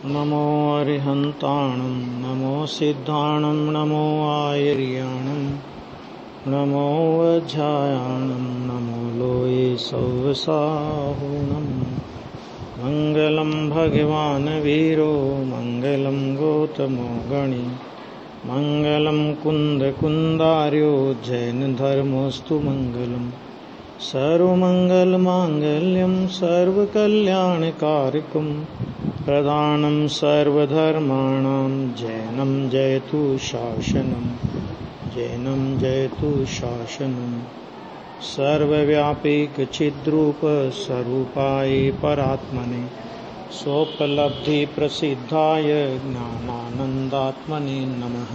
नमो अरिहन्ताणं नमो सिद्धाणं नमो आयर्याणं नमो वज्रायाणं नमो लोये सौवसाहुणं मङ्गलं भगवान् वीरो मङ्गलं गौतमो गणि मङ्गलं कुन्दकुन्दार्यो जैनधर्मोऽस्तु मङ्गलम् सर्वमङ्गलमाङ्गल्यं सर्वकल्याणकारिकं प्रधानं सर्वधर्माणां जैनं जयतु शासनं जैनं जयतु शासनं सर्वव्यापिकचिद्रूप स्वरूपाय परात्मने सोपलब्धिप्रसिद्धाय ज्ञानानन्दात्मने नमः।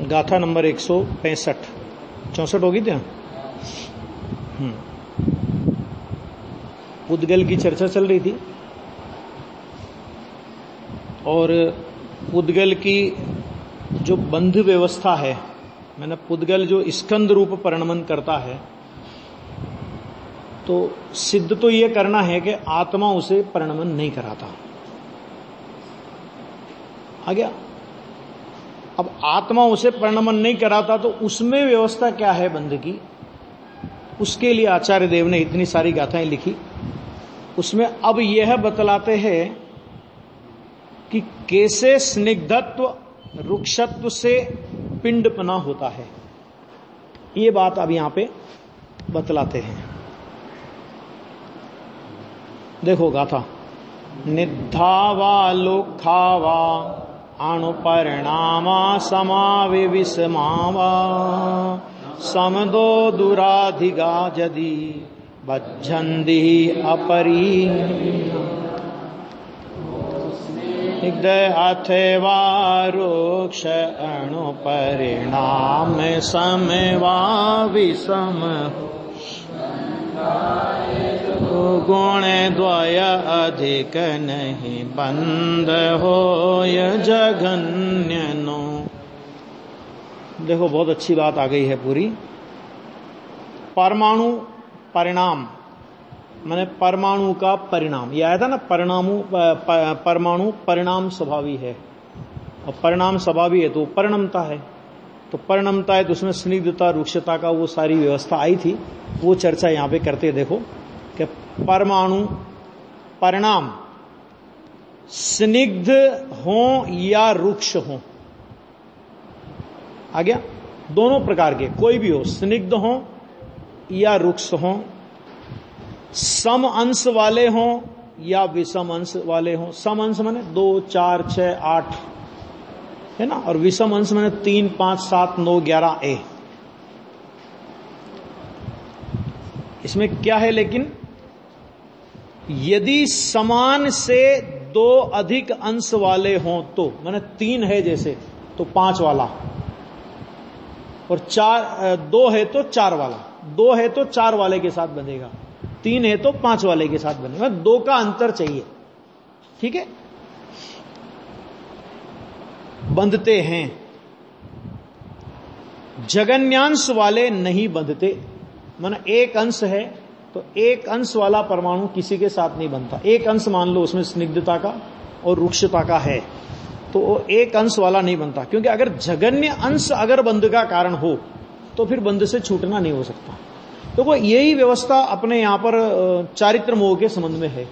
गाथा नंबर 165 64 होगी क्या? पुद्गल की चर्चा चल रही थी और पुद्गल की जो बंध व्यवस्था है, मैंने पुद्गल जो स्कंद रूप परिणमन करता है, तो सिद्ध तो यह करना है कि आत्मा उसे परिणमन नहीं कराता। आ गया? अब आत्मा उसे परिणमन नहीं कराता तो उसमें व्यवस्था क्या है बंध की, उसके लिए आचार्य देव ने इतनी सारी गाथाएं लिखी। उसमें अब यह बतलाते हैं कि कैसे स्निग्धत्व रुक्षत्व से पिंडपना होता है। ये बात अब यहां पे बतलाते हैं। देखो गाथा। निधावा लोखावा अणुपरिणामा समाविविषमावा समदो दुराधिगा यदि भज्जन्ति अपरी अथवा रोक्ष अणुपरिणाम समवा विषम गुण द्वय अधिक नहीं बंद हो जघन्य नो। देखो बहुत अच्छी बात आ गई है पूरी। परमाणु परिणाम माने परमाणु का परिणाम, यह आया था ना, परमाणु परिणाम स्वभावी है और परिणाम स्वभावी है तो परिणमता है, तो परिणमता है तो उसमें स्निग्धता रुक्षता का वो सारी व्यवस्था आई थी, वो चर्चा यहां पे करते। देखो कि परमाणु परिणाम स्निग्ध हो या रुक्ष हो, आ गया? दोनों प्रकार के, कोई भी हो, स्निग्ध हो या रुक्ष हो, सम अंश वाले हो या विषम अंश वाले हो। सम अंश माने 2, 4, 6, 8 है ना, और विषम अंश माने 3, 5, 7, 9, 11 ए। इसमें क्या है लेकिन, यदि समान से 2 अधिक अंश वाले हों तो, माने 3 है जैसे तो 5 वाला, और 2 है तो 4 वाला, 2 है तो 4 वाले के साथ बनेगा, 3 है तो 5 वाले के साथ बनेगा। 2 का अंतर चाहिए, ठीक है? बंधते हैं। जगन्यांश वाले नहीं बंधते, माना एक अंश है तो एक अंश वाला परमाणु किसी के साथ नहीं बनता। एक अंश मान लो उसमें स्निग्धता का और रुक्षता का है तो वो एक अंश वाला नहीं बनता, क्योंकि अगर जगन्य अंश अगर बंध का कारण हो तो फिर बंध से छूटना नहीं हो सकता। तो वो यही व्यवस्था अपने यहां पर चारित्र मोह के संबंध में है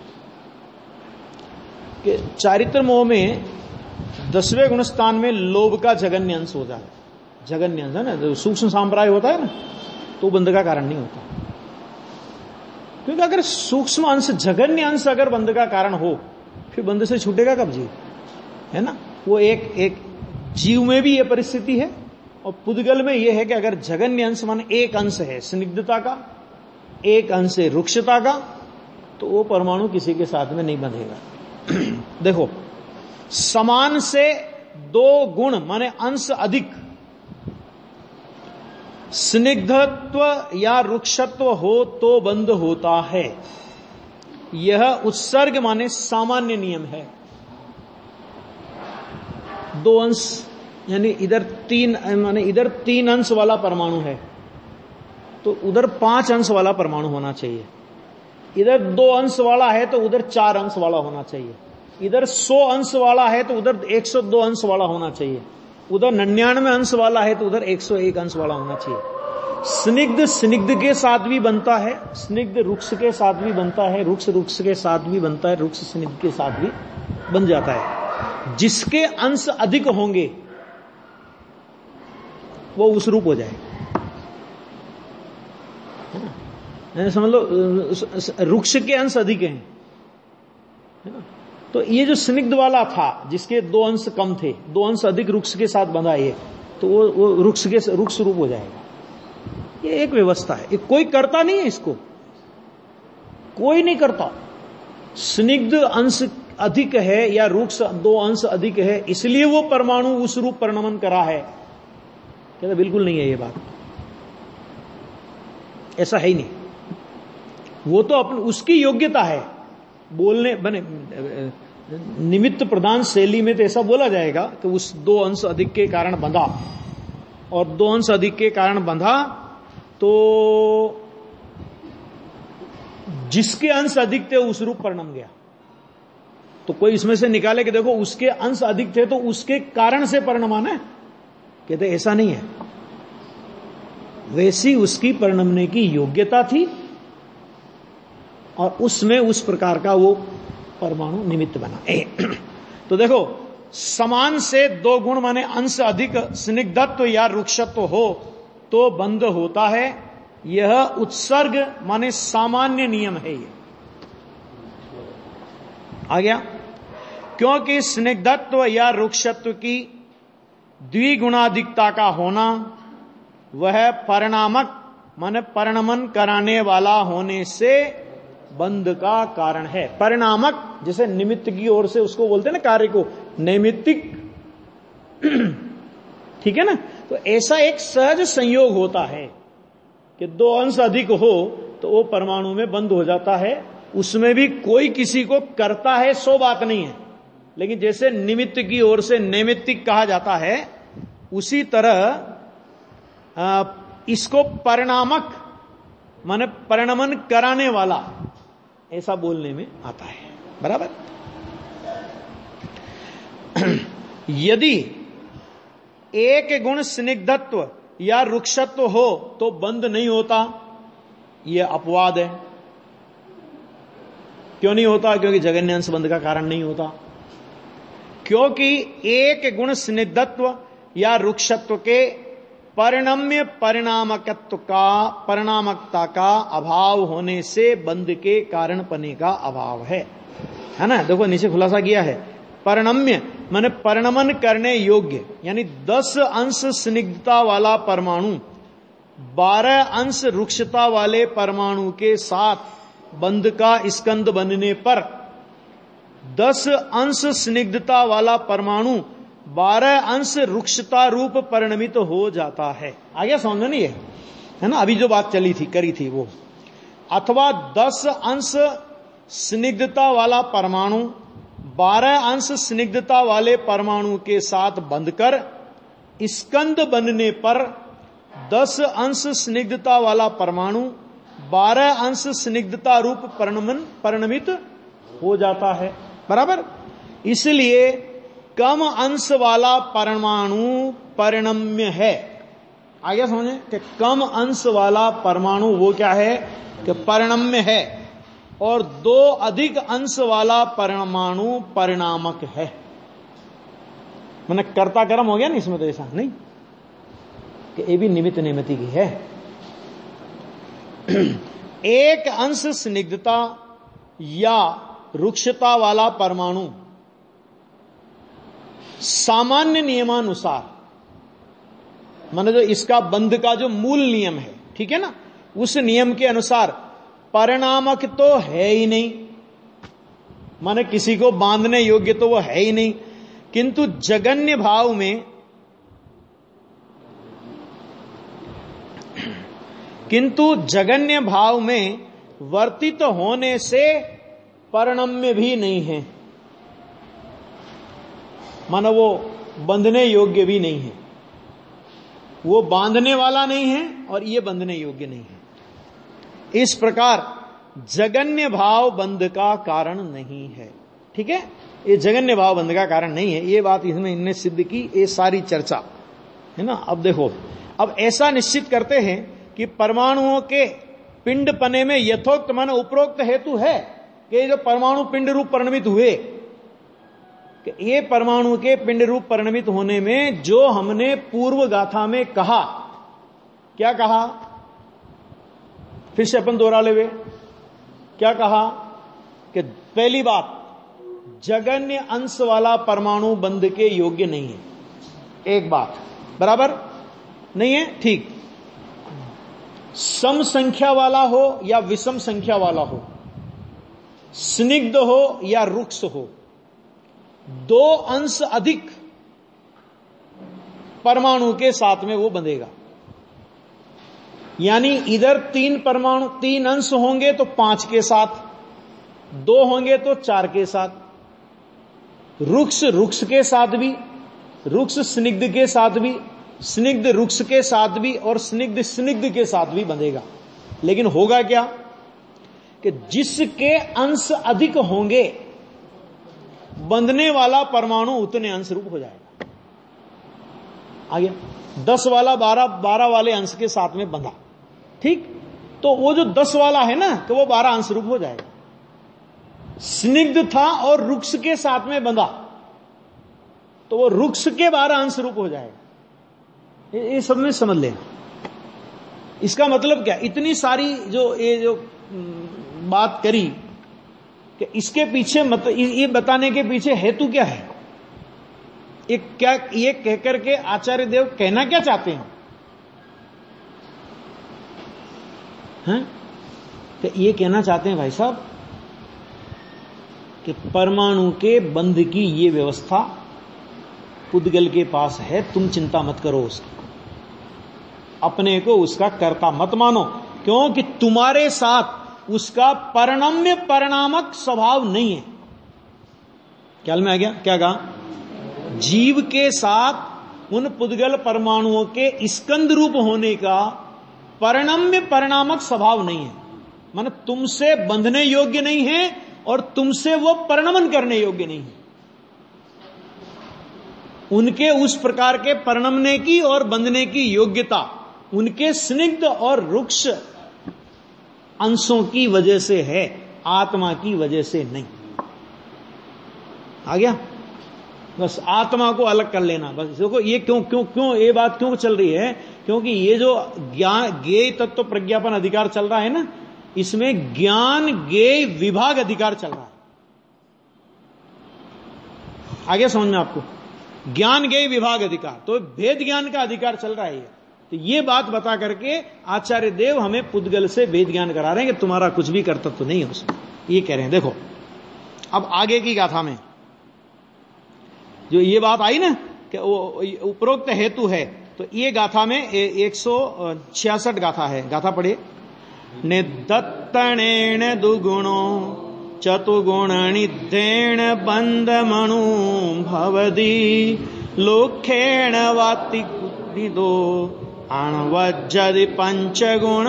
कि चारित्र मोह में 10वें गुणस्थान में लोभ का जगन्य अंश हो जाए। जगन्य अंश है ना, जो सूक्ष्म सांप्राय होता है ना, तो बंध का कारण नहीं होता, क्योंकि अगर सूक्ष्म अंश जगन्य अंश अगर बंध का कारण हो फिर बंध से छूटेगा कब जीव, है ना? वो एक जीव में भी ये परिस्थिति है और पुद्गल में ये है कि अगर जगन्य अंश मान एक अंश है स्निग्धता का, एक अंश है रुक्षता का, तो वो परमाणु किसी के साथ में नहीं बंधेगा। देखो, समान से 2 गुण माने अंश अधिक स्निग्धत्व या रुक्षत्व हो तो बंध होता है। यह उत्सर्ग माने सामान्य नियम है। 2 अंश यानी इधर 3 माने इधर 3 अंश वाला परमाणु है तो उधर 5 अंश वाला परमाणु होना चाहिए। इधर 2 अंश वाला है तो उधर 4 अंश वाला होना चाहिए, इधर 100 अंश वाला है तो उधर 102 अंश वाला होना चाहिए, उधर 99 अंश वाला है तो उधर 101 अंश वाला होना चाहिए। स्निग्ध स्निग्ध के साथ भी बनता है, स्निग्ध रुक्ष के साथ भी बनता है, रुक्ष रुक्ष के साथ भी बनता है, रुक्ष स्निग्ध के साथ भी बन जाता है। जिसके अंश अधिक होंगे वो उस रूप हो जाएगा, समझ लो। रुक्ष के अंश अधिक हैं, है ना। तो ये जो स्निग्ध वाला था जिसके 2 अंश कम थे, 2 अंश अधिक रुक्ष के साथ बंधा ये, तो वो रुक्ष रूप हो जाएगा। ये एक व्यवस्था है, कोई करता नहीं है इसको, कोई नहीं करता। स्निग्ध अंश अधिक है या रुक्ष 2 अंश अधिक है इसलिए वो परमाणु उस रूप परिणमन करा है, कहते बिल्कुल नहीं है ये बात, ऐसा है ही नहीं। वो तो अपनी उसकी योग्यता है बोलने बने, निमित्त प्रधान शैली में तो ऐसा बोला जाएगा कि उस 2 अंश अधिक के कारण बंधा, और 2 अंश अधिक के कारण बंधा तो जिसके अंश अधिक थे उस रूप परिणम गया। तो कोई इसमें से निकाले कि देखो उसके अंश अधिक थे तो उसके कारण से परिणमान है, कहते ऐसा नहीं है। वैसी उसकी परिणमने की योग्यता थी और उसमें उस प्रकार का वो परमाणु निमित्त बना। तो देखो समान से 2 गुण माने अंश अधिक स्निग्धत्व या रुक्षत्व हो तो बंध होता है, यह उत्सर्ग माने सामान्य नियम है। ये आ गया, क्योंकि स्निग्धत्व या रुक्षत्व की द्विगुणाधिकता का होना वह परिणामक माने परिणमन कराने वाला होने से बंध का कारण है। परिणामक जैसे निमित्त की ओर से उसको बोलते हैं ना कार्य को, नैमित्तिक, ठीक है ना। तो ऐसा एक सहज संयोग होता है कि 2 अंश अधिक हो तो वो परमाणु में बंद हो जाता है, उसमें भी कोई किसी को करता है सो बात नहीं है, लेकिन जैसे निमित्त की ओर से नैमित्तिक कहा जाता है उसी तरह इसको परिणामक माने परिणमन कराने वाला ऐसा बोलने में आता है, बराबर। यदि एक गुण स्निग्धत्व या रुक्षत्व हो तो बंध नहीं होता, यह अपवाद है। क्यों नहीं होता? क्योंकि जगन्यांश बंध का कारण नहीं होता, क्योंकि एक गुण स्निग्धत्व या रुक्षत्व के परिणम्य परिणामकता का अभाव होने से बंध के कारणपने का अभाव है ना। देखो नीचे खुलासा किया है, परिणम्य माने परिणमन करने योग्य, यानी 10 अंश स्निग्धता वाला परमाणु 12 अंश रुक्षता वाले परमाणु के साथ बंध का स्कंद बनने पर 10 अंश स्निग्धता वाला परमाणु 12 अंश रुक्षता रूप परिणमित हो जाता है। आगे समझ नहीं है ना, अभी जो बात चली थी करी थी वो। अथवा 10 अंश स्निग्धता वाला परमाणु 12 अंश स्निग्धता वाले परमाणु के साथ बंधकर स्कंद बनने पर 10 अंश स्निग्धता वाला परमाणु 12 अंश स्निग्धता रूप परिणमित हो जाता है, बराबर। इसलिए कम अंश वाला परमाणु परिणम्य है। आगे समझे कि कम अंश वाला परमाणु वो क्या है कि परिणम्य है, और 2 अधिक अंश वाला परमाणु परिणामक है। मैंने कर्ता कर्म हो गया ना इसमें, तो ऐसा नहीं कि ये भी निमित्त निमित्ति की है। एक अंश स्निग्धता या रुक्षता वाला परमाणु सामान्य नियमानुसार, माने जो इसका बंध का जो मूल नियम है, ठीक है ना, उस नियम के अनुसार परिणामक तो है ही नहीं, माने किसी को बांधने योग्य तो वो है ही नहीं, किंतु जगन्य भाव में वर्तित होने से परिणम्य भी नहीं है, मानो वो बंधने योग्य भी नहीं है। वो बांधने वाला नहीं है और ये बंधने योग्य नहीं है। इस प्रकार जगन्य भाव बंध का कारण नहीं है। ठीक है, ये जगन्य भाव बंध का कारण नहीं है, ये बात इसमें इनने सिद्ध की, ये सारी चर्चा है ना। अब देखो, अब ऐसा निश्चित करते हैं कि परमाणुओं के पिंड पने में यथोक्त मन उपरोक्त हेतु है कि ये जो परमाणु पिंड रूप परिणमित हुए, कि ये परमाणु के पिंड रूप परिणमित होने में जो हमने पूर्व गाथा में कहा, क्या कहा, फिर से अपन दोहरा लेवे, क्या कहा कि पहली बात, जगन्य अंश वाला परमाणु बंध के योग्य नहीं है। एक बात बराबर नहीं है, ठीक। सम संख्या वाला हो या विषम संख्या वाला हो, स्निग्ध हो या रुक्ष हो, दो अंश अधिक परमाणु के साथ में वो बंधेगा। यानी इधर 3 परमाणु 3 अंश होंगे तो 5 के साथ, 2 होंगे तो 4 के साथ, रुक्ष रुक्ष के साथ भी, रुक्ष स्निग्ध के साथ भी, स्निग्ध रुक्ष के साथ भी और स्निग्ध स्निग्ध के साथ भी बंधेगा। लेकिन होगा क्या कि जिसके अंश अधिक होंगे बंधने वाला परमाणु उतने अंश रूप हो जाएगा। आ गया, 10 वाला 12 वाले अंश के साथ में बंधा, ठीक, तो वो जो 10 वाला है ना कि वो 12 अंश रूप हो जाएगा। स्निग्ध था और रुक्ष के साथ में बंधा तो वो रुक्ष के 12 अंश रूप हो जाएगा। ये सब में समझ लेना। इसका मतलब क्या, इतनी सारी जो बात करी कि इसके पीछे ये बताने के पीछे हेतु क्या है, ये कहकर के आचार्य देव कहना क्या चाहते हैं, तो ये कहना चाहते हैं भाई साहब कि परमाणु के बंध की ये व्यवस्था पुद्गल के पास है, तुम चिंता मत करो उसकी, अपने को उसका कर्ता मत मानो, क्योंकि तुम्हारे साथ उसका परिणम्य परिणामक स्वभाव नहीं है। ख्याल में आ गया क्या कहा, जीव के साथ उन पुद्गल परमाणुओं के स्कंद रूप होने का परिणम्य परिणामक स्वभाव नहीं है, माने तुमसे बंधने योग्य नहीं है और तुमसे वो परिणमन करने योग्य नहीं है। उनके उस प्रकार के परिणमने की और बंधने की योग्यता उनके स्निग्ध और रुक्ष अंशों की वजह से है, आत्मा की वजह से नहीं। आ गया, बस आत्मा को अलग कर लेना। बस देखो ये क्यों ये बात क्यों चल रही है, क्योंकि ये जो ज्ञेय तत्व प्रज्ञापन अधिकार चल रहा है ना, इसमें ज्ञान ज्ञेय विभाग अधिकार चल रहा है। आगे समझ में आपको, ज्ञान ज्ञेय विभाग अधिकार, तो भेद ज्ञान का अधिकार चल रहा है। तो ये बात बता करके आचार्य देव हमें पुद्गल से भेद ज्ञान करा रहे हैं कि तुम्हारा कुछ भी कर्तव्य तो नहीं है उसमें, ये कह रहे हैं। देखो अब आगे की गाथा में जो ये बात आई ना कि वो उपरोक्त हेतु है, तो ये गाथा में 166 गाथा है। गाथा पढ़े, निदत्तणेन दुगुणो चतुगुण निधेन बंधमणु भवदी लोखेण वाति कुदिदो अणवज्जदि पंचगुण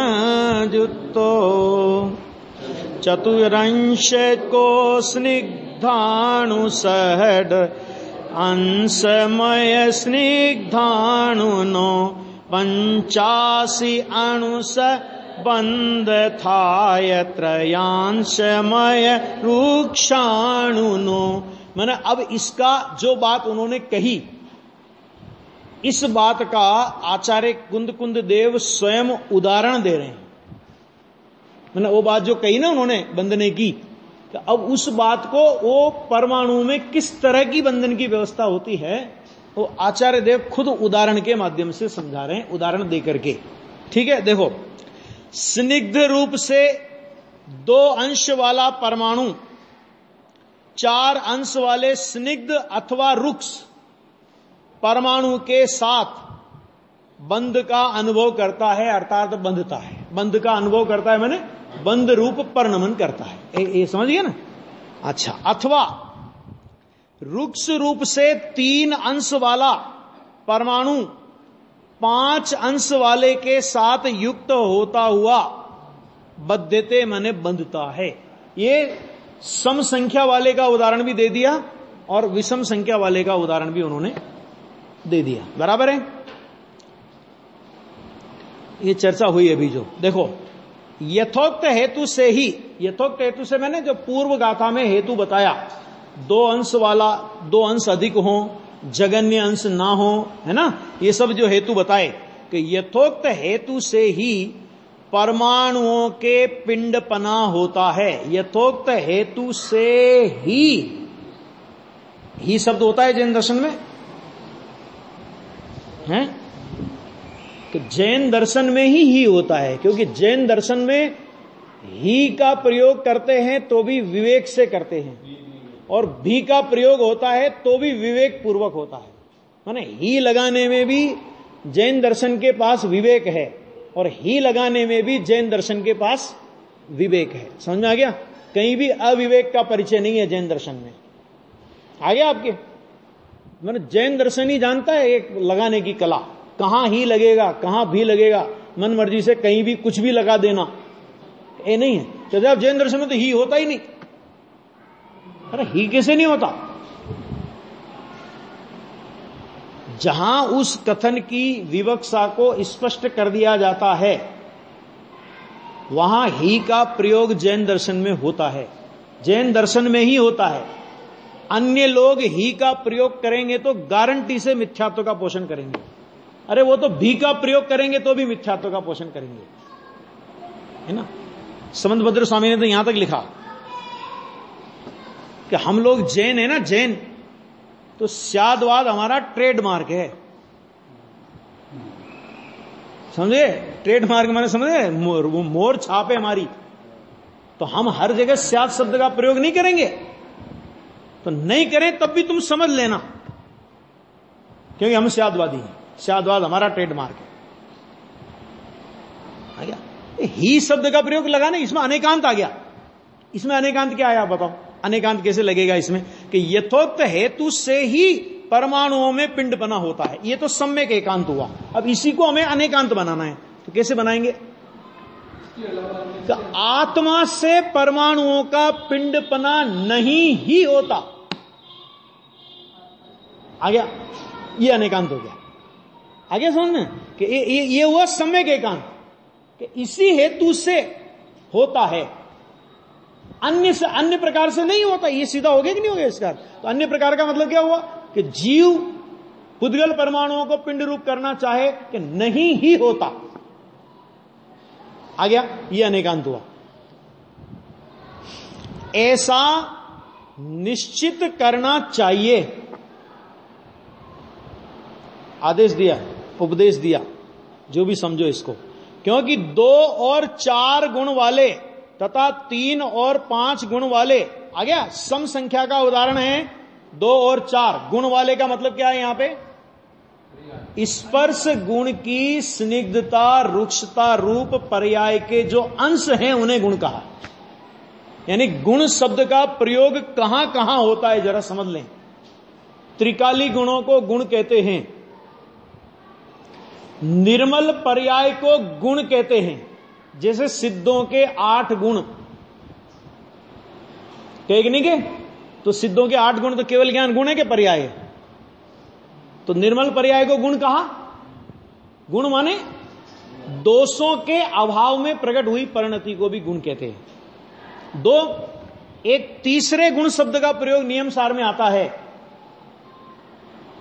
जुत्तो चतुरंश को स्निग्धाणु सहड अंशमय स्निग्धाणुनो 85 अणुस बंध थाय त्रयांशमय रुक्षाणुनो। मैंने अब इसका जो बात उन्होंने कही, इस बात का आचार्य कुंद देव स्वयं उदाहरण दे रहे हैं। मैंने वो बात जो कही ना उन्होंने बंधने की, तो अब उस बात को वो परमाणु में किस तरह की बंधन की व्यवस्था होती है वो आचार्य देव खुद उदाहरण के माध्यम से समझा रहे हैं, उदाहरण देकर के। ठीक है, देखो, स्निग्ध रूप से 2 अंश वाला परमाणु 4 अंश वाले स्निग्ध अथवा रुक्ष परमाणु के साथ बंध का अनुभव करता है, अर्थात बंधता है। बंध का अनुभव करता है माने बंध रूप परिणमन करता है। ये समझ गया ना। अच्छा, अथवा रुक्ष रूप से 3 अंश वाला परमाणु 5 अंश वाले के साथ युक्त होता हुआ बद्धते माने बंधता है। ये सम संख्या वाले का उदाहरण भी दे दिया और विषम संख्या वाले का उदाहरण भी उन्होंने दे दिया। बराबर है। ये चर्चा हुई अभी जो देखो, यथोक्त हेतु से ही, यथोक्त हेतु से मैंने जो पूर्व गाथा में हेतु बताया, 2 अंश वाला, 2 अंश अधिक हो, जगन्य अंश ना हो, है ना, ये सब जो हेतु बताए कि यथोक्त हेतु से ही परमाणुओं के पिंडपना होता है। यथोक्त हेतु से ही शब्द होता है जैन दर्शन में, है कि जैन दर्शन में ही होता है, क्योंकि जैन दर्शन में ही का प्रयोग करते हैं तो भी विवेक से करते हैं, और भी का प्रयोग होता है तो भी विवेक पूर्वक होता है। माने ही लगाने में भी जैन दर्शन के पास विवेक है, और ही लगाने में भी जैन दर्शन के पास विवेक है। समझ में आ गया? कहीं भी अविवेक का परिचय नहीं है जैन दर्शन में। आ गया आपके? मैंने जैन दर्शन ही जानता है एक लगाने की कला, कहां ही लगेगा, कहां भी लगेगा, मन मर्जी से कहीं भी कुछ भी लगा देना, ये नहीं है। तो जब जैन दर्शन में तो ही होता ही नहीं। अरे ही कैसे नहीं होता? जहां उस कथन की विवक्षा को स्पष्ट कर दिया जाता है वहां ही का प्रयोग जैन दर्शन में होता है, जैन दर्शन में ही होता है। अन्य लोग ही का प्रयोग करेंगे तो गारंटी से मिथ्यात्व का पोषण करेंगे। अरे वो तो भी का प्रयोग करेंगे तो भी मिथ्यात्व का पोषण करेंगे, है ना। समंतभद्र स्वामी ने तो यहां तक लिखा कि हम लोग जैन है ना, जैन, तो स्यादवाद हमारा ट्रेडमार्क है। समझे? ट्रेडमार्क माने समझे, मोर छाप है हमारी, तो हम हर जगह स्याद शब्द का प्रयोग नहीं करेंगे। तो नहीं करें तब भी तुम समझ लेना, क्योंकि हम स्यादवादी हैं, स्यादवाद हमारा ट्रेडमार्क है। आ गया? ही शब्द का प्रयोग लगाने, इसमें अनेकांत आ गया। इसमें अनेकांत क्या आया बताओ? अनेकांत कैसे लगेगा इसमें कि यथोक्त हेतु से ही परमाणुओं में पिंडपना होता है। ये तो सम्यक एकांत हुआ। अब इसी को हमें अनेकांत बनाना है, तो कैसे बनाएंगे? तो आत्मा से परमाणुओं का पिंडपना नहीं ही होता। आ गया? ये अनेकांत हो गया। आगे समझ में कि ये हुआ सम्यक एकांत, कि इसी हेतु से होता है, अन्य से, अन्य प्रकार से नहीं होता। ये सीधा हो गया कि नहीं हो गया इसका? तो अन्य प्रकार का मतलब क्या हुआ कि जीव पुद्गल परमाणुओं को पिंड रूप करना चाहे कि नहीं ही होता। आ गया? ये अनेकांत हुआ। ऐसा निश्चित करना चाहिए, आदेश दिया, उपदेश दिया, जो भी समझो इसको, क्योंकि 2 और 4 गुण वाले तथा 3 और 5 गुण वाले, आ गया, सम संख्या का उदाहरण है 2 और 4 गुण वाले का मतलब क्या है यहां पे? स्पर्श गुण की स्निग्धता रुक्षता रूप पर्याय के जो अंश हैं उन्हें गुण कहा। यानी गुण शब्द का प्रयोग कहां कहां होता है जरा समझ लें। त्रिकाली गुणों को गुण कहते हैं, निर्मल पर्याय को गुण कहते हैं, जैसे सिद्धों के 8 गुण कहे नहीं के, तो सिद्धों के 8 गुण तो केवल ज्ञान गुण है कि पर्याय है? तो निर्मल पर्याय को गुण कहा। गुण माने दोषों के अभाव में प्रकट हुई परिणति को भी गुण कहते हैं। 2, एक तीसरे गुण शब्द का प्रयोग नियम सार में आता है,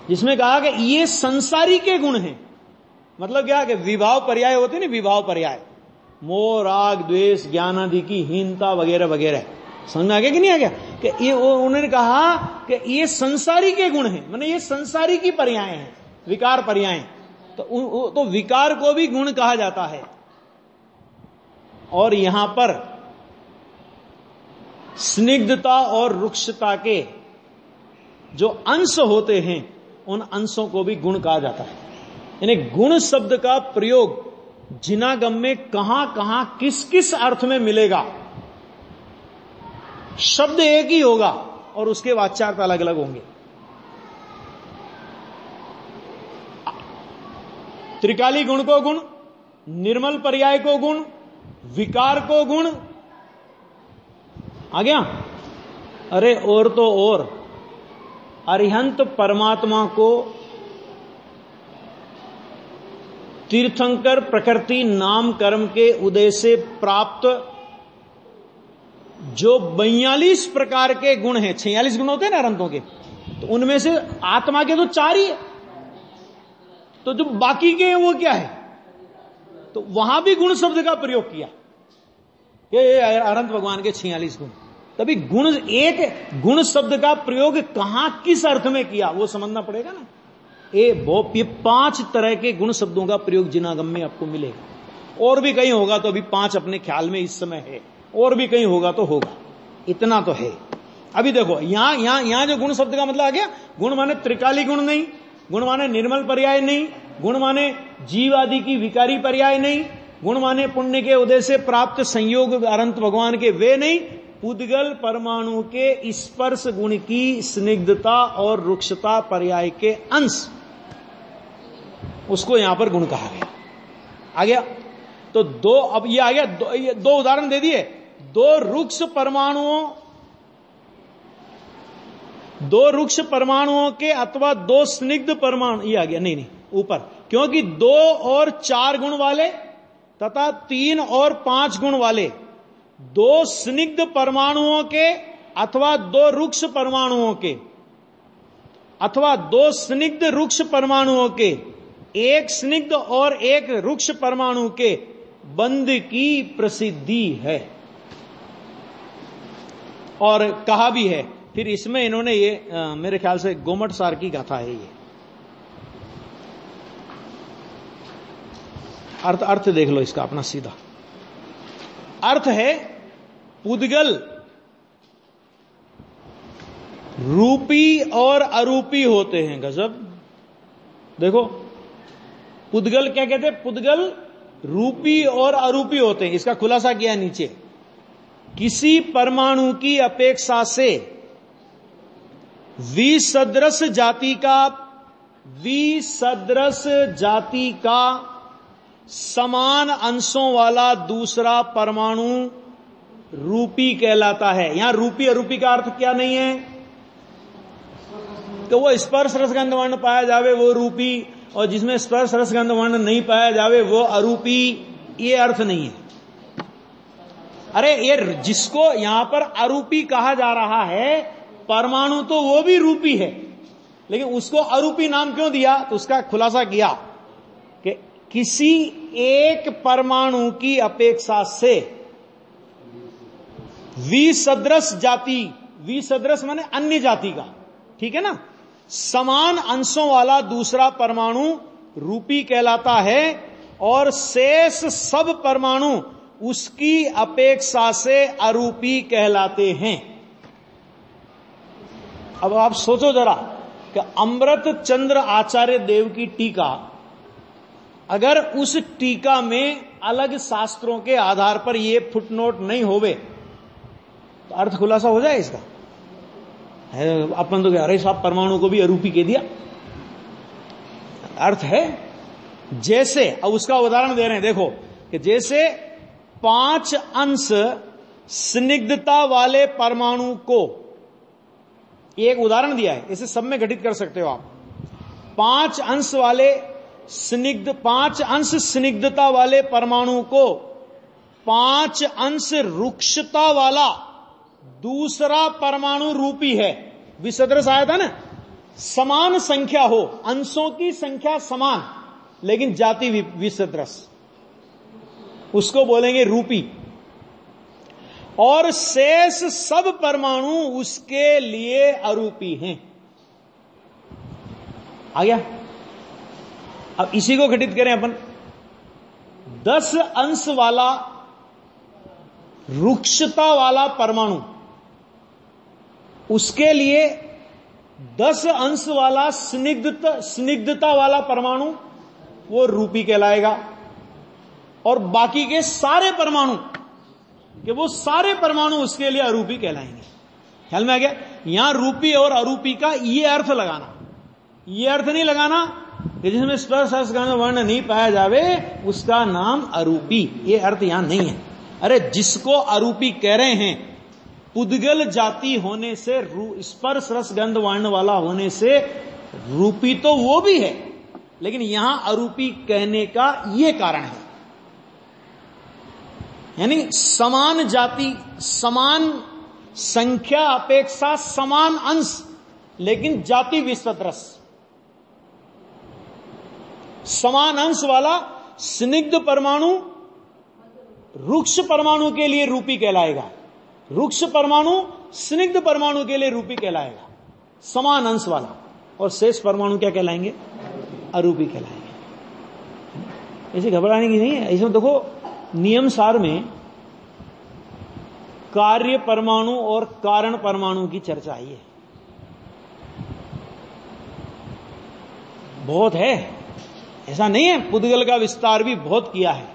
जिसमें कहा कि ये संसारी के गुण हैं। मतलब क्या कि विभाव पर्याय होते हैं ना, विभाव पर्याय, मोह राग द्वेष ज्ञान आदि की हीनता वगैरह वगैरह। समझ में आ गया कि नहीं आ गया? कि ये उन्होंने कहा कि ये संसारी के गुण हैं, माने ये संसारी की पर्याय हैं, विकार पर्याय। तो विकार को भी गुण कहा जाता है। और यहां पर स्निग्धता और रुक्षता के जो अंश होते हैं उन अंशों को भी गुण कहा जाता है। यानी गुण शब्द का प्रयोग जिनागम में कहां कहां किस किस अर्थ में मिलेगा, शब्द एक ही होगा और उसके वाच्यार्थ अलग अलग होंगे। त्रिकाली गुण को गुण, निर्मल पर्याय को गुण, विकार को गुण आ गया। अरे और तो और अरिहंत परमात्मा को तीर्थंकर प्रकृति नाम कर्म के उदय से प्राप्त जो 42 प्रकार के गुण हैं, 46 गुण होते हैं ना अरहंतों के, तो उनमें से आत्मा के तो 4 ही है, तो जो बाकी के हैं वो क्या है? तो वहां भी गुण शब्द का प्रयोग किया, ये अरहंत भगवान के 46 गुण। तभी गुण, एक गुण शब्द का प्रयोग कहां किस अर्थ में किया वो समझना पड़ेगा ना। ये 5 तरह के गुण शब्दों का प्रयोग जिनागम में आपको मिलेगा। और भी कहीं होगा तो अभी 5 अपने ख्याल में इस समय है, और भी कहीं होगा तो होगा, इतना तो है। अभी देखो यहां जो गुण शब्द का मतलब आ गया, गुण माने त्रिकाली गुण नहीं, गुण माने निर्मल पर्याय नहीं, गुण माने जीव आदि की विकारी पर्याय नहीं, गुण माने पुण्य के उदय से प्राप्त संयोग अनंत भगवान के वे नहीं, पुद्गल परमाणु के स्पर्श गुण की स्निग्धता और रुक्षता पर्याय के अंश, उसको यहां पर गुण कहा गया। आ गया तो दो, अब ये आ गया दो उदाहरण दे दिए, दो रुक्ष परमाणुओं के अथवा 2 स्निग्ध परमाणु, ये आ गया नहीं ऊपर, क्योंकि 2 और 4 गुण वाले तथा 3 और 5 गुण वाले 2 स्निग्ध परमाणुओं के अथवा 2 रुक्ष परमाणुओं के अथवा 2 स्निग्ध रुक्ष परमाणुओं के, 1 स्निग्ध और 1 रुक्ष परमाणु के बंध की प्रसिद्धि है। और कहा भी है, फिर इसमें इन्होंने ये मेरे ख्याल से गोमट सार की गाथा है ये। अर्थ देख लो इसका अपना सीधा अर्थ है, पुद्गल रूपी और अरूपी होते हैं। गजब, देखो पुद्गल क्या कहते हैं? पुद्गल रूपी और अरूपी होते हैं। इसका खुलासा किया नीचे, किसी परमाणु की अपेक्षा से विसदृश जाति का समान अंशों वाला दूसरा परमाणु रूपी कहलाता है। यहां रूपी अरूपी का अर्थ क्या नहीं है? तो वो स्पर्श रसगंध वर्ण पाया जावे वो रूपी, और जिसमें स्पर्श रसगंध वर्ण नहीं पाया जावे वो अरूपी, ये अर्थ नहीं है। अरे ये जिसको यहां पर अरूपी कहा जा रहा है, परमाणु तो वो भी रूपी है, लेकिन उसको अरूपी नाम क्यों दिया? तो उसका खुलासा किया कि किसी एक परमाणु की अपेक्षा से विसदृश जाति, विसदृश माने अन्य जाति का, ठीक है ना, समान अंशों वाला दूसरा परमाणु रूपी कहलाता है, और शेष सब परमाणु उसकी अपेक्षा से अरूपी कहलाते हैं। अब आप सोचो जरा कि अमृत चंद्र आचार्य देव की टीका, अगर उस टीका में अलग शास्त्रों के आधार पर यह फुटनोट नहीं होवे तो अर्थ खुलासा हो जाए इसका। अपन तो क्या, अरे साहब परमाणु को भी अरूपी कह दिया। अर्थ है जैसे, अब उसका उदाहरण दे रहे हैं, देखो कि जैसे 5 अंश स्निग्धता वाले परमाणु को, एक उदाहरण दिया है, इसे सब में घटित कर सकते हो आप। 5 अंश स्निग्धता वाले परमाणु को 5 अंश रुक्षता वाला दूसरा परमाणु रूपी है। विसदृश आया था ना, समान संख्या हो, अंशों की संख्या समान लेकिन जाति विसदृश, उसको बोलेंगे रूपी, और शेष सब परमाणु उसके लिए अरूपी हैं। आ गया? अब इसी को घटित करें अपन, 10 अंश वाला रुक्षता वाला परमाणु, उसके लिए 10 अंश वाला स्निग्धता वाला परमाणु वो रूपी कहलाएगा, और बाकी के सारे परमाणु कि वो सारे परमाणु उसके लिए अरूपी कहलाएंगे। ख्याल में आ गया? यहां रूपी और अरूपी का ये अर्थ लगाना, ये अर्थ नहीं लगाना कि जिसमें स्पर्श रसगंध वर्ण नहीं पाया जावे उसका नाम अरूपी, ये अर्थ यहां नहीं है। अरे जिसको अरूपी कह रहे हैं, पुद्गल जाति होने से, स्पर्श रस गंध वर्ण वाला होने से रूपी तो वो भी है, लेकिन यहां अरूपी कहने का ये कारण है, यानी समान जाति, समान संख्या अपेक्षा समान अंश, लेकिन जाति विसदृश। समान अंश वाला स्निग्ध परमाणु रुक्ष परमाणु के लिए रूपी कहलाएगा, रुक्ष परमाणु स्निग्ध परमाणु के लिए रूपी कहलाएगा, समान अंश वाला, और शेष परमाणु क्या कहलाएंगे? अरूपी कहलाएंगे। ऐसे घबराने की नहीं है। इसमें देखो नियम सार में कार्य परमाणु और कारण परमाणु की चर्चा आई है, बहुत है, ऐसा नहीं है। पुद्गल का विस्तार भी बहुत किया है,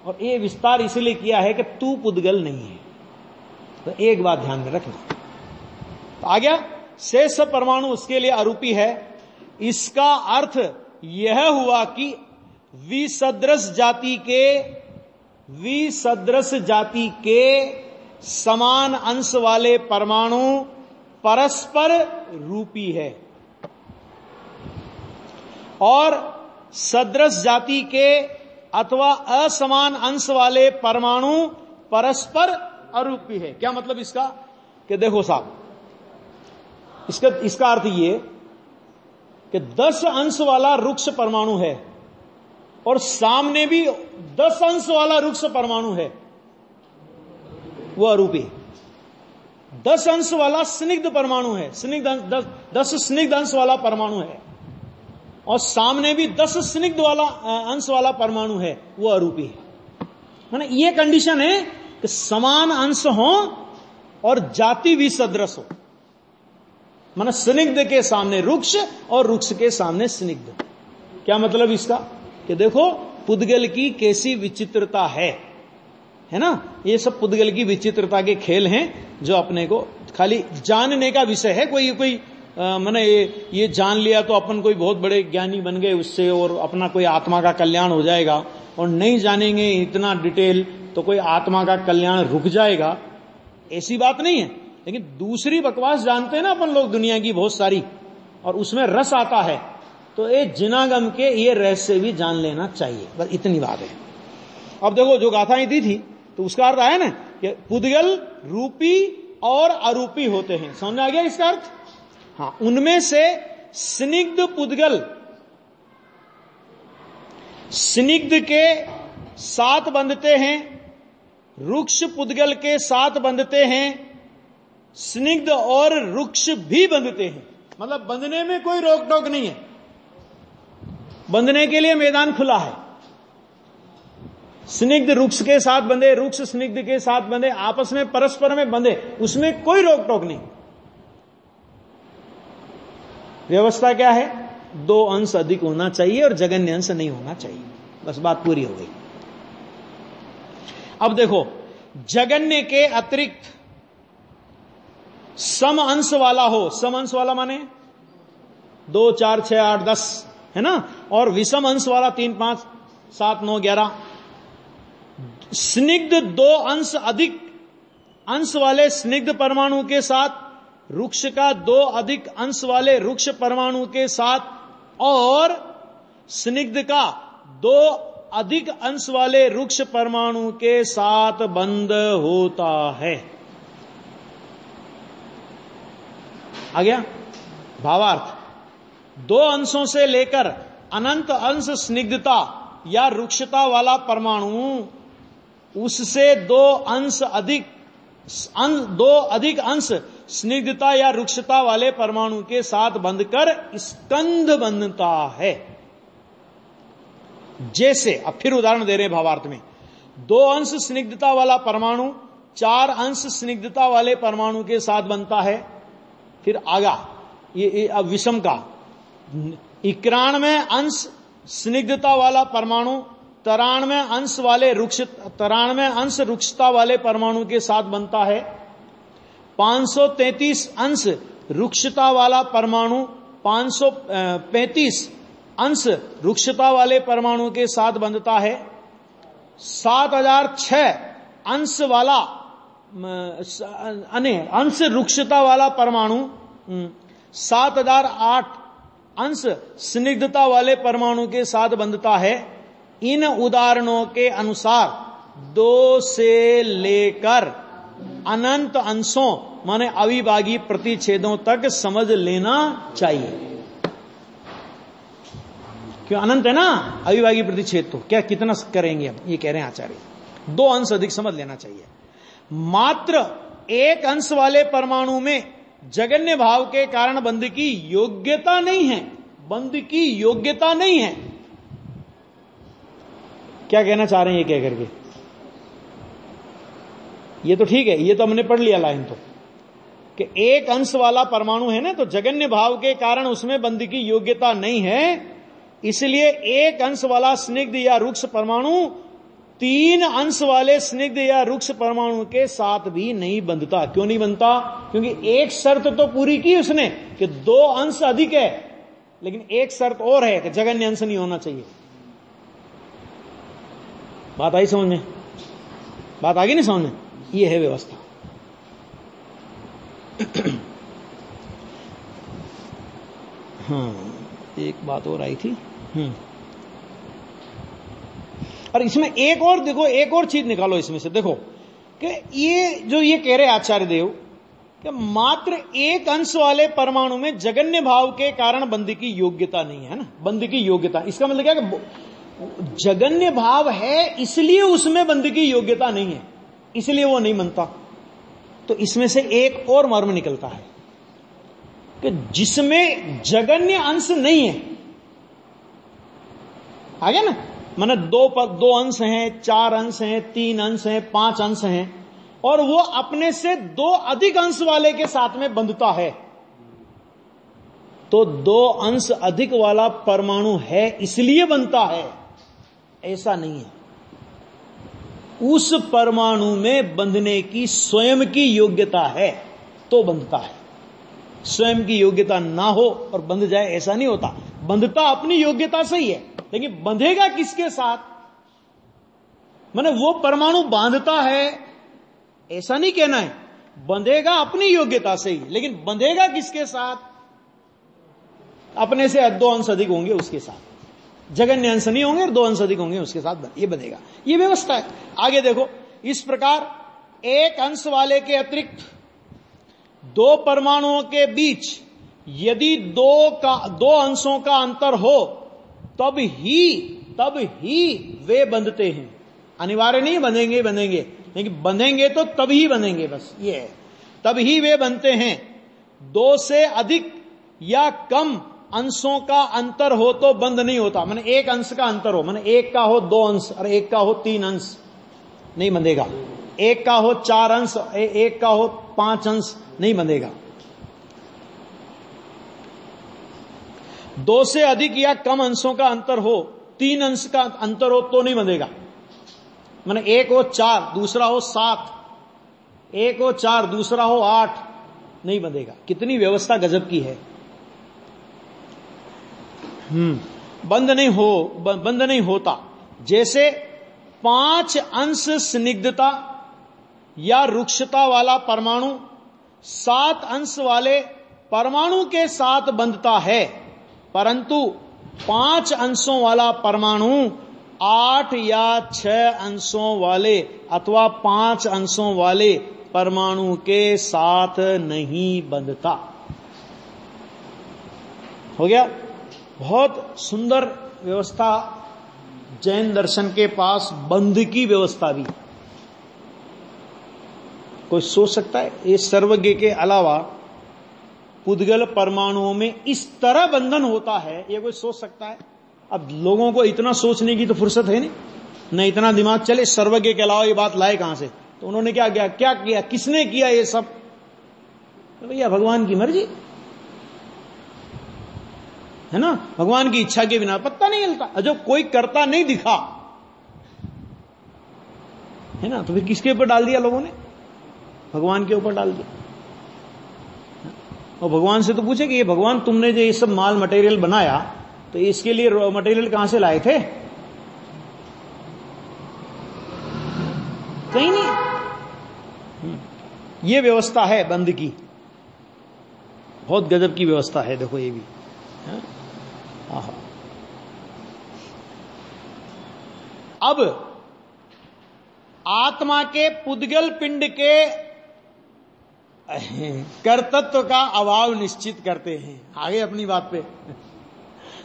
और ये विस्तार इसलिए किया है कि तू पुद्गल नहीं है। तो एक बात ध्यान में रखना। तो आ गया, शेष सब परमाणु उसके लिए अरूपी है। इसका अर्थ यह हुआ कि विसदृश जाति के समान अंश वाले परमाणु परस्पर रूपी है, और सदृश जाति के अथवा असमान अंश वाले परमाणु परस्पर अरूपी है। क्या मतलब इसका? कि देखो साहब, इसका अर्थ ये कि 10 अंश वाला रुक्ष परमाणु है और सामने भी 10 अंश वाला रुक्ष परमाणु है, वो अरूपी। 10 अंश वाला स्निग्ध परमाणु है, 10 स्निग्ध अंश वाला परमाणु है, और सामने भी 10 स्निग्ध वाला अंश वाला परमाणु है, वो अरूपी है। माने ये कंडीशन है कि समान अंश हो और जाति भी सदृश हो। माने स्निग्ध के सामने रुक्ष और रुक्ष के सामने स्निग्ध। क्या मतलब इसका? कि देखो पुद्गल की कैसी विचित्रता है ना। ये सब पुद्गल की विचित्रता के खेल हैं, जो अपने को खाली जानने का विषय है। कोई मैंने ये जान लिया तो अपन कोई बहुत बड़े ज्ञानी बन गए उससे, और अपना कोई आत्मा का कल्याण हो जाएगा, और नहीं जानेंगे इतना डिटेल तो कोई आत्मा का कल्याण रुक जाएगा, ऐसी बात नहीं है। लेकिन दूसरी बकवास जानते हैं ना अपन लोग दुनिया की बहुत सारी, और उसमें रस आता है, तो ये जिनागम के ये रहस्य भी जान लेना चाहिए, बस इतनी बात है। अब देखो जो गाथाएं दी थी तो उसका अर्थ आया ना कि पुद्गल रूपी और अरूपी होते हैं। समझ में आ गया इसका अर्थ? हाँ, उनमें से स्निग्ध पुद्गल स्निग्ध के साथ बंधते हैं, रुक्ष पुद्गल के साथ बंधते हैं, स्निग्ध और रुक्ष भी बंधते हैं। मतलब बंधने में कोई रोक टोक नहीं है, बंधने के लिए मैदान खुला है। स्निग्ध रुक्ष के साथ बंधे, रुक्ष स्निग्ध के साथ बंधे, आपस में परस्पर में बंधे, उसमें कोई रोक टोक नहीं। व्यवस्था क्या है? 2 अंश अधिक होना चाहिए और जगन्य अंश नहीं होना चाहिए, बस बात पूरी हो गई। अब देखो, जगन्य के अतिरिक्त सम अंश वाला हो, सम अंश वाला माने 2, 4, 6, 8, 10 है ना, और विषम अंश वाला 3, 5, 7, 9, 11। स्निग्ध 2 अंश अधिक अंश वाले स्निग्ध परमाणु के साथ, रुक्ष का 2 अधिक अंश वाले रुक्ष परमाणु के साथ, और स्निग्ध का 2 अधिक अंश वाले रुक्ष परमाणु के साथ बंध होता है। आ गया भावार्थ? 2 अंशों से लेकर अनंत अंश स्निग्धता या रुक्षता वाला परमाणु, उससे 2 अधिक अंश स्निग्धता या रुक्षता वाले परमाणु के साथ बंधकर स्कंध बनता है। जैसे, अब फिर उदाहरण दे रहे हैं भावार्थ में, 2 अंश स्निग्धता वाला परमाणु 4 अंश स्निग्धता वाले परमाणु के साथ बनता है। फिर आगा ये अब विषम का 91 अंश स्निग्धता वाला परमाणु 93 अंश रुक्षता वाले परमाणु के साथ बनता है। 533 अंश रुक्षता वाला परमाणु 535 अंश रुक्षता वाले परमाणु के साथ बंधता है। 7006 अंश वाला अंश रुक्षता वाला परमाणु 7008 अंश स्निग्धता वाले परमाणु के साथ बंधता है। इन उदाहरणों के अनुसार 2 से लेकर अनंत अंशों माने अविभागी प्रतिच्छेदों तक समझ लेना चाहिए। क्यों अनंत है ना अविभागी प्रतिच्छेद, तो क्या कितना करेंगे अब, ये कह रहे हैं आचार्य 2 अंश अधिक समझ लेना चाहिए। मात्र एक अंश वाले परमाणु में जगन्य भाव के कारण बंध की योग्यता नहीं है, बंध की योग्यता नहीं है। क्या कहना चाह रहे हैं ये कह करके, ये तो ठीक है, ये तो हमने पढ़ लिया लाइन तो, कि एक अंश वाला परमाणु है ना, तो जगन्य भाव के कारण उसमें बंध की योग्यता नहीं है, इसलिए एक अंश वाला स्निग्ध या रुक्ष परमाणु 3 अंश वाले स्निग्ध या रुक्ष परमाणु के साथ भी नहीं बंधता। क्यों नहीं बनता? क्योंकि एक शर्त तो पूरी की उसने कि 2 अंश अधिक है, लेकिन एक शर्त और है कि जगन्य अंश नहीं होना चाहिए। बात आई समझ में? बात आ गई नहीं समझ में? ये है व्यवस्था। हाँ, एक बात और आई थी। और इसमें एक और देखो, एक और चीज निकालो इसमें से, देखो कि ये जो ये कह रहे आचार्य देव कि मात्र एक अंश वाले परमाणु में जगन्य भाव के कारण बंध की योग्यता नहीं है ना, बंध की योग्यता, इसका मतलब क्या कि जगन्य भाव है इसलिए उसमें बंध की योग्यता नहीं है, इसलिए वो नहीं बनता। तो इसमें से एक और मर्म निकलता है कि जिसमें जगन्य अंश नहीं है, आ गया ना, माने 2 अंश हैं, 4 अंश हैं, 3 अंश हैं, 5 अंश हैं, और वो अपने से 2 अधिक अंश वाले के साथ में बंधता है, तो 2 अंश अधिक वाला परमाणु है इसलिए बनता है, ऐसा नहीं है। उस परमाणु में बंधने की स्वयं की योग्यता है तो बंधता है, स्वयं की योग्यता ना हो और बंध जाए ऐसा नहीं होता। बंधता अपनी योग्यता से ही है, लेकिन बंधेगा किसके साथ? माने वो परमाणु बांधता है ऐसा नहीं कहना है, बंधेगा अपनी योग्यता से ही, लेकिन बंधेगा किसके साथ? अपने से 2 अंश अधिक होंगे उसके साथ, जगन्य अंश नहीं होंगे और 2 अंश अधिक होंगे उसके साथ ये बनेगा, ये व्यवस्था है। आगे देखो, इस प्रकार एक अंश वाले के अतिरिक्त 2 परमाणुओं के बीच यदि 2 अंशों का अंतर हो तब ही वे बंधते हैं। अनिवार्य नहीं बंधेंगे, लेकिन बंधेंगे तो तभी बंधेंगे, बस ये है, तभी वे बनते हैं। 2 से अधिक या कम अंशों का अंतर हो तो बंध नहीं होता। माने एक अंश का अंतर हो, माने एक का हो 2 अंश और एक का हो 3 अंश, नहीं बंधेगा। एक का हो 4 अंश, एक का हो 5 अंश, नहीं बंधेगा। 2 से अधिक या कम अंशों का अंतर हो, 3 अंश का अंतर हो तो नहीं बंधेगा। माने एक हो 4 दूसरा हो 7, एक हो 4 दूसरा हो 8, नहीं बंधेगा। कितनी व्यवस्था गजब की है। बंध नहीं होता। जैसे 5 अंश स्निग्धता या रुक्षता वाला परमाणु 7 अंश वाले परमाणु के साथ बंधता है, परंतु 5 अंशों वाला परमाणु 8 या 6 अंशों वाले अथवा 5 अंशों वाले परमाणु के साथ नहीं बंधता। हो गया। बहुत सुंदर व्यवस्था जैन दर्शन के पास, बंध की व्यवस्था भी। कोई सोच सकता है ये सर्वज्ञ के अलावा पुद्गल परमाणुओं में इस तरह बंधन होता है, ये कोई सोच सकता है? अब लोगों को इतना सोचने की तो फुर्सत है नहीं, न इतना दिमाग चले, सर्वज्ञ के अलावा ये बात लाए कहां से? तो उन्होंने क्या किया, किसने किया ये सब? तो भैया भगवान की मर्जी है ना, भगवान की इच्छा के बिना पत्ता नहीं हिलता। जो कोई करता नहीं दिखा है ना, तो फिर किसके ऊपर डाल दिया लोगों ने? भगवान के ऊपर डाल दिया। और भगवान से तो पूछे कि ये भगवान तुमने जो ये सब माल मटेरियल बनाया, तो इसके लिए रॉ मटेरियल कहां से लाए थे? कहीं नहीं। ये व्यवस्था है बंद की, बहुत गजब की व्यवस्था है, देखो ये भी। अब आत्मा के पुद्गल पिंड के कर्तृत्व का अभाव निश्चित करते हैं। आगे अपनी बात पे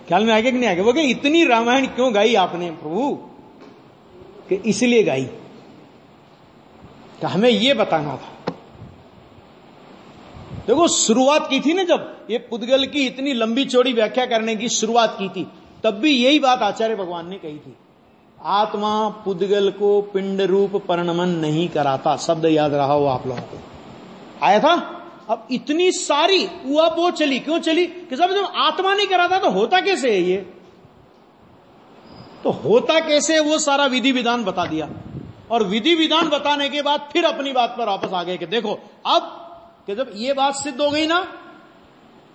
ख्याल में आगे कि नहीं आगे? वो कि इतनी रामायण क्यों गाई आपने प्रभु? कि इसलिए गाई कि हमें ये बताना था। देखो शुरुआत की थी ना, जब ये पुद्गल की इतनी लंबी चौड़ी व्याख्या करने की शुरुआत की थी, तब भी यही बात आचार्य भगवान ने कही थी, आत्मा पुद्गल को पिंड रूप परिणमन नहीं कराता। शब्द याद रहा हो आप लोगों को, आया था। अब इतनी सारी उआपोह चली, क्यों चली? कि जब आत्मा नहीं कराता तो होता कैसे है? ये तो होता कैसे, वो सारा विधि विधान बता दिया। और विधि विधान बताने के बाद फिर अपनी बात पर वापस आ गए कि देखो अब कि जब ये बात सिद्ध हो गई ना,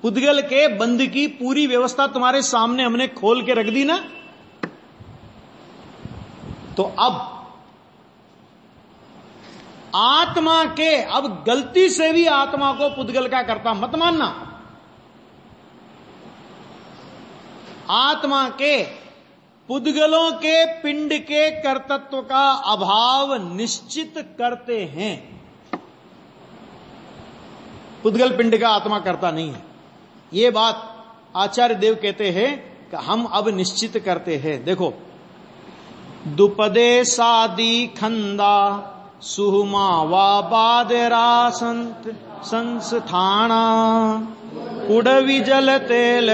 पुद्गल के बंद की पूरी व्यवस्था तुम्हारे सामने हमने खोल के रख दी ना, तो अब आत्मा के, अब गलती से भी आत्मा को पुद्गल का कर्ता मत मानना। आत्मा के पुद्गलों के पिंड के कर्तृत्व का अभाव निश्चित करते हैं। पुद्गल पिंड का आत्मा करता नहीं है, ये बात आचार्य देव कहते हैं कि हम अब निश्चित करते हैं। देखो, दुपदे सादी खंदा सुहुमा वा बादरा संस्थाना उड़वी जल तेल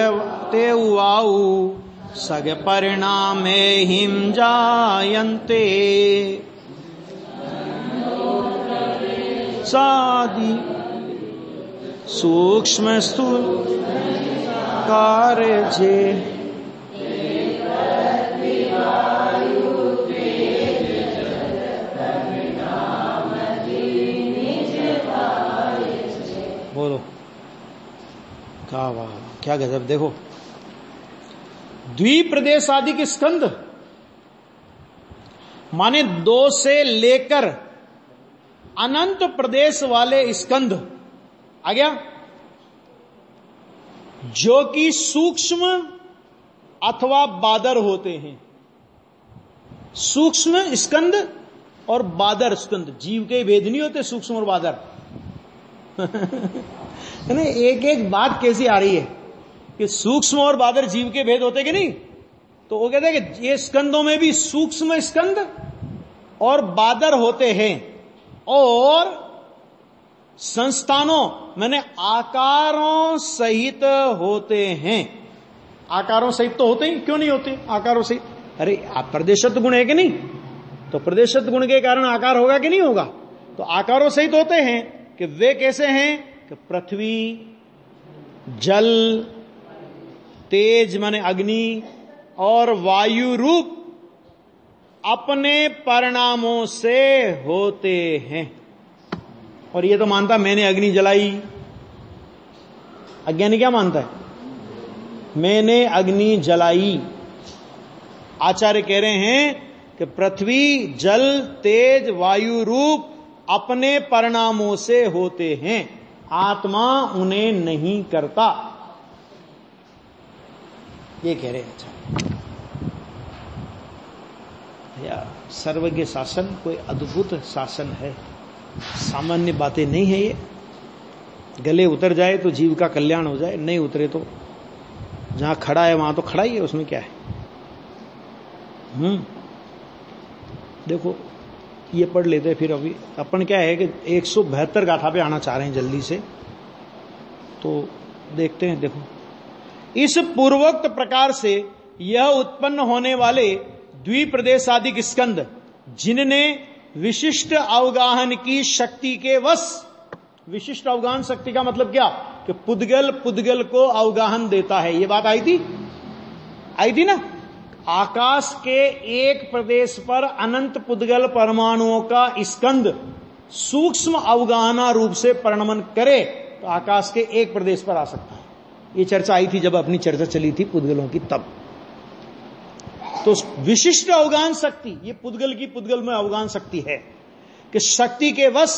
तेउआऊ सग परिणामे हिम जायन्ते सादी सूक्ष्म स्थूल कार्य जे बोलो, क्या वाह, क्या गजब। देखो, द्विप्रदेश आदि के स्कंद माने 2 से लेकर अनंत प्रदेश वाले स्कंद आ गया, जो कि सूक्ष्म अथवा बादर होते हैं। सूक्ष्म स्कंद और बादर स्कंद, जीव के भेद नहीं होते सूक्ष्म और बादर। एक एक बात कैसी आ रही है कि सूक्ष्म और बादर जीव के भेद होते कि नहीं? तो वो कहते हैं कि ये स्कंदों में भी सूक्ष्म स्कंद और बादर होते हैं, और संस्थानों माने आकारों सहित होते हैं। आकारों सहित तो होते ही, क्यों नहीं होते आकारों सहित? अरे आप प्रदेशत्व गुण है कि नहीं? तो प्रदेशत्व गुण के कारण आकार होगा कि नहीं होगा? तो आकारों सहित होते हैं कि वे कैसे हैं कि पृथ्वी, जल, तेज माने अग्नि और वायु रूप अपने परिणामों से होते हैं। और ये तो मानता मैंने अग्नि जलाई, अज्ञानी क्या मानता है? मैंने अग्नि जलाई। आचार्य कह रहे हैं कि पृथ्वी, जल, तेज, वायु रूप अपने परिणामों से होते हैं, आत्मा उन्हें नहीं करता, ये कह रहे हैं। अच्छा या सर्वज्ञ शासन कोई अद्भुत शासन है, सामान्य बातें नहीं है ये। गले उतर जाए तो जीव का कल्याण हो जाए, नहीं उतरे तो जहां खड़ा है वहां तो खड़ा ही है, उसमें क्या है। देखो ये पढ़ लेते फिर। अभी अपन क्या है कि 172 गाथा पे आना चाह रहे हैं जल्दी से, तो देखते हैं। देखो, इस पूर्वोक्त प्रकार से यह उत्पन्न होने वाले द्विप्रदेशादिक स्कंद, जिनने विशिष्ट अवगाहन की शक्ति के वश, विशिष्ट अवगाहन शक्ति का मतलब क्या कि पुद्गल को अवगाहन देता है। ये बात आई थी ना? आकाश के एक प्रदेश पर अनंत पुद्गल परमाणुओं का स्कंद सूक्ष्म अवगाहना रूप से परिणमन करे तो आकाश के एक प्रदेश पर आ सकता है। ये चर्चा आई थी जब अपनी चर्चा चली थी पुद्गलों की, तब। तो विशिष्ट अवगाहन शक्ति, ये पुद्गल की पुद्गल में अवगाहन शक्ति है। कि शक्ति के वश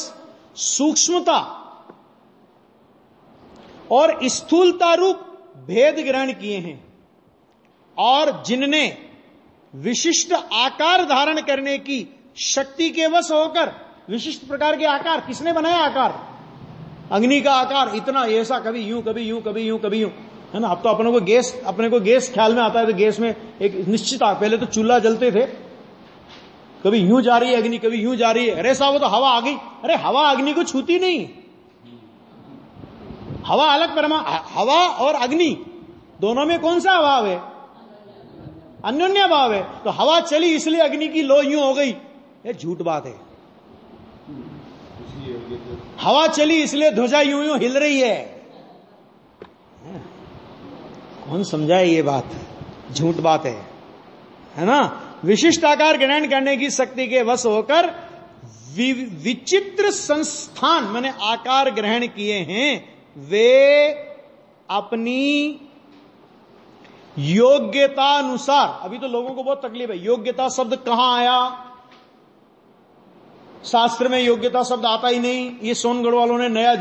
सूक्ष्मता और स्थूलता रूप भेद ग्रहण किए हैं, और जिनने विशिष्ट आकार धारण करने की शक्ति के वश होकर, विशिष्ट प्रकार के आकार, किसने बनाया आकार? अग्नि का आकार इतना, ऐसा, कभी यूं कभी यूं कभी यूं कभी यूं, है ना। अब तो अपने को गैस ख्याल में आता है, तो गैस में एक निश्चित, पहले तो चूल्हा जलते थे, कभी यूं जा रही है अग्नि, कभी यूं जा रही है, अरे साहब वो तो हवा आ गई। अरे हवा अग्नि को छूती नहीं, हवा अलग हवा और अग्नि दोनों में कौन सा अभाव है? अन्योन्य भाव है। तो हवा चली इसलिए अग्नि की लो यूं हो गई, ये झूठ बात है। हवा चली इसलिए ध्वजा यूं यूं हिल रही है, कौन समझाए ये बात? झूठ बात है ना। विशिष्ट आकार ग्रहण करने की शक्ति के वश होकर विचित्र संस्थान माने आकार ग्रहण किए हैं, वे अपनी योग्यता अनुसार। अभी तो लोगों को बहुत तकलीफ है, योग्यता शब्द कहां आया? शास्त्र में योग्यता शब्द आता ही नहीं, ये सोनगढ़ वालों ने नया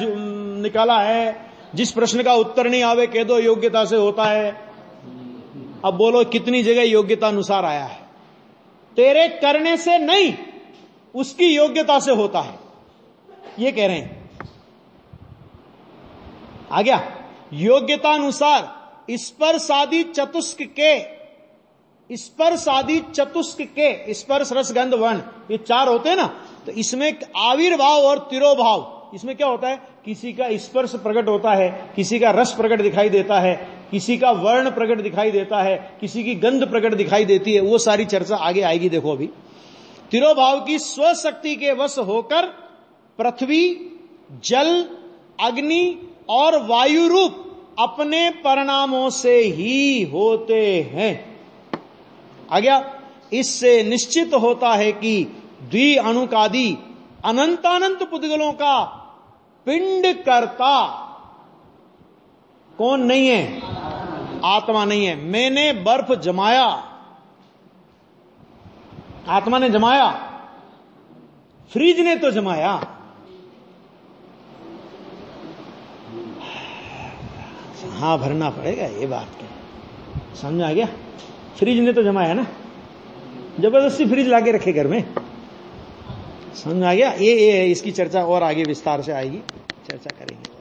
निकाला है। जिस प्रश्न का उत्तर नहीं आवे कह दो योग्यता से होता है। अब बोलो कितनी जगह योग्यता अनुसार आया है? तेरे करने से नहीं, उसकी योग्यता से होता है, ये कह रहे हैं। आ गया? योग्यता अनुसार स्पर्शादि चतुष्क के, स्पर्शादि चतुष्क के, स्पर्श रस गंध वर्ण, ये चार होते हैं ना। तो इसमें आविर्भाव और तिरोभाव, इसमें क्या होता है? किसी का स्पर्श प्रकट होता है, किसी का रस प्रकट दिखाई देता है, किसी का वर्ण प्रकट दिखाई देता है, किसी की गंध प्रकट दिखाई देती है। वो सारी चर्चा आगे आएगी, देखो अभी। तिरोभाव की स्वशक्ति के वश होकर पृथ्वी, जल, अग्नि और वायु रूप अपने परिणामों से ही होते हैं। आ गया? इससे निश्चित होता है कि द्वि अणुकादि अनंतानंत पुद्गलों का पिंड कर्ता कौन नहीं है? आत्मा नहीं है। मैंने बर्फ जमाया, आत्मा ने जमाया, फ्रिज ने तो जमाया। हाँ भरना पड़ेगा ये बात क्या, समझ आ गया? फ्रिज ने तो जमाया ना, जबरदस्ती फ्रिज लाके रखे घर में, समझ आ गया? ये इसकी चर्चा और आगे विस्तार से आएगी, चर्चा करेंगे।